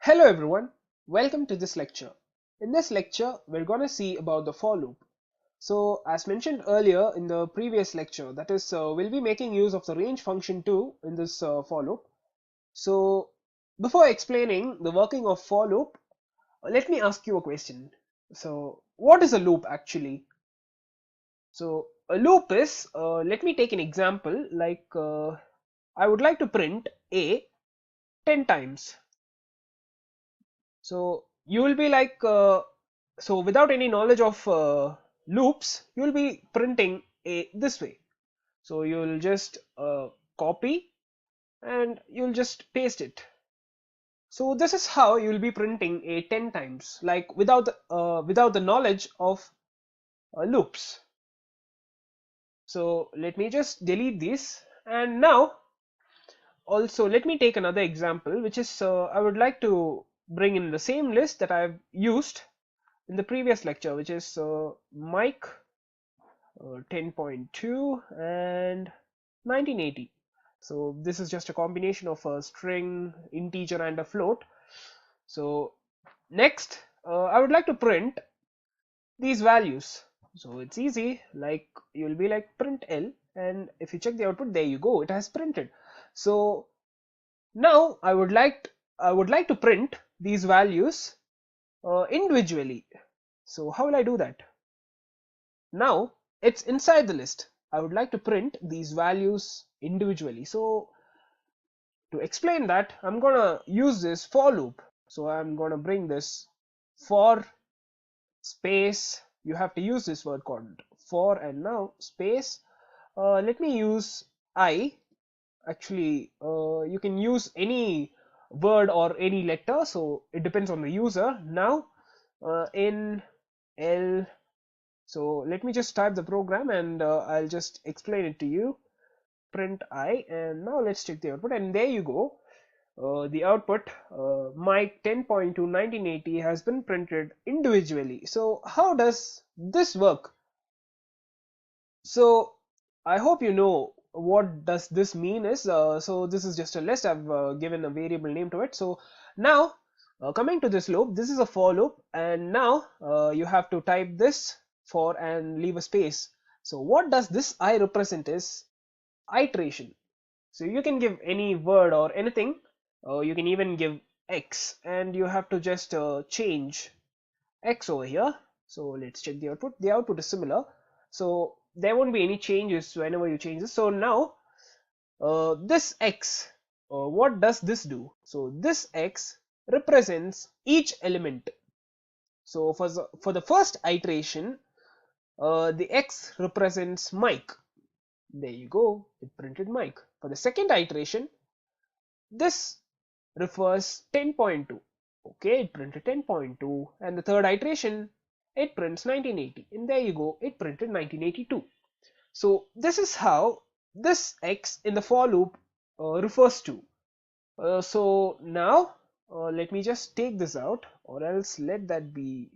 Hello everyone, welcome to this lecture. In this lecture, we're going to see about the for loop. So as mentioned earlier in the previous lecture, that is we'll be making use of the range function too in this for loop. So before explaining the working of for loop, let me ask you a question. So what is a loop actually? So a loop is, let me take an example like I would like to print A 10 times. So you will be like, so without any knowledge of loops, you will be printing a this way. So you will just copy and you'll just paste it. So this is how you will be printing a 10 times, like without the knowledge of loops. So let me just delete this, and now also let me take another example, which is I would like to bring in the same list that I've used in the previous lecture, which is mic 10.2 and 1980. So this is just a combination of a string, integer and a float. So next I would like to print these values. So it's easy, like you'll be like print L, and if you check the output, there you go, it has printed. So now I would like to print these values individually. So how will I do that? Now it's inside the list. I would like to print these values individually. So to explain that, I'm gonna use this for loop. So I'm gonna bring this for space. You have to use this word called for, and now space. Let me use I. Actually, you can use any word or any letter, so it depends on the user. Now in L. So let me just type the program, and I'll just explain it to you. Print I, and now let's check the output, and there you go. The output mic 10.2 1980 has been printed individually. So how does this work? So I hope you know what does this mean is. So this is just a list. I've given a variable name to it. So now coming to this loop, this is a for loop, and now you have to type this for and leave a space. So what does this I represent is iteration. So you can give any word or anything. You can even give X, and you have to just change X over here. So let's check the output. The output is similar. So there won't be any changes whenever you change this. So now this X, what does this do? So this X represents each element. So for the first iteration, the X represents mic. There you go, it printed mic. For the second iteration, this refers 10.2. Okay, it printed 10.2, and the third iteration, it prints 1980, and there you go, it printed 1982. So this is how this X in the for loop refers to. So now let me just take this out, or else let that be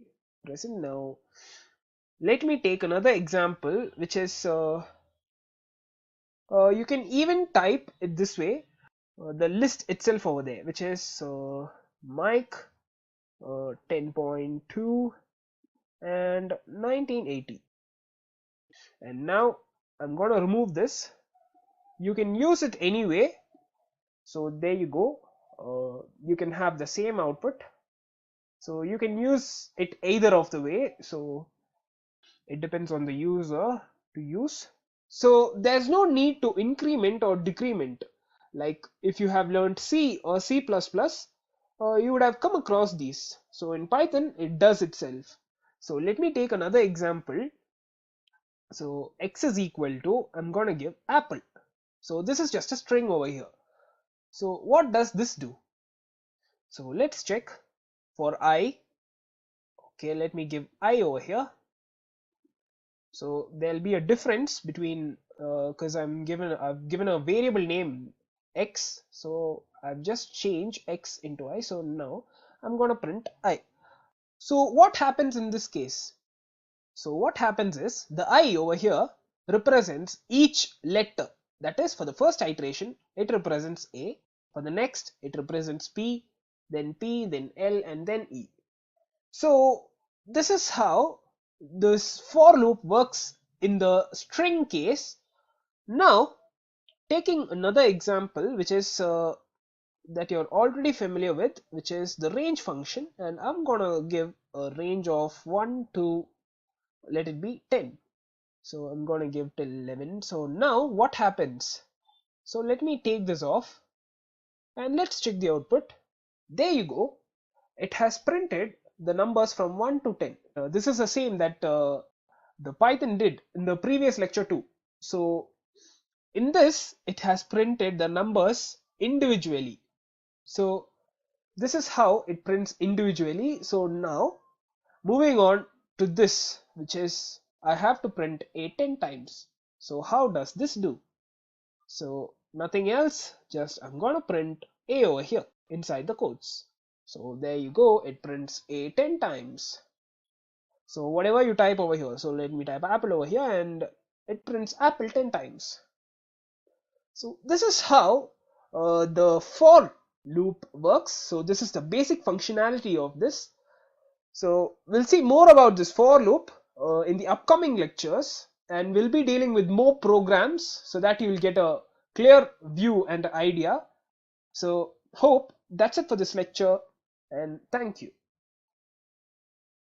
present. Now let me take another example, which is you can even type it this way, the list itself over there, which is mic 10.2 and 1980. And now I'm going to remove this. You can use it anyway. So there you go. You can have the same output. So you can use it either of the way. So it depends on the user to use. So there's no need to increment or decrement. Like if you have learned C or C++, you would have come across these. So in Python, it does itself. So let me take another example. So X is equal to, I'm going to give apple. So this is just a string over here. So what does this do? So let's check for I. Okay, let me give I over here. So there'll be a difference between because I've given a variable name X. So I've just changed X into I. So now I'm going to print I. So what happens in this case? So what happens is the I over here represents each letter. That is, for the first iteration, it represents A. For the next, it represents P. then P, then L, and then E. So this is how this for loop works in the string case. Now, taking another example, which is that you're already familiar with, which is the range function, and I'm gonna give a range of 1 to, let it be 10. So I'm gonna give till 11. So now what happens? So let me take this off and let's check the output. There you go. It has printed the numbers from 1 to 10. This is the same that the Python did in the previous lecture too. So in this, it has printed the numbers individually. So this is how it prints individually. So now moving on to this, which is I have to print a 10 times. So how does this do? So nothing else, just I'm gonna print a over here inside the quotes. So there you go, it prints a 10 times. So whatever you type over here, so let me type apple over here and it prints apple 10 times. So this is how the for loop works. So this is the basic functionality of this. So we'll see more about this for loop in the upcoming lectures, and we'll be dealing with more programs so that you will get a clear view and idea. So hope that's it for this lecture, and thank you.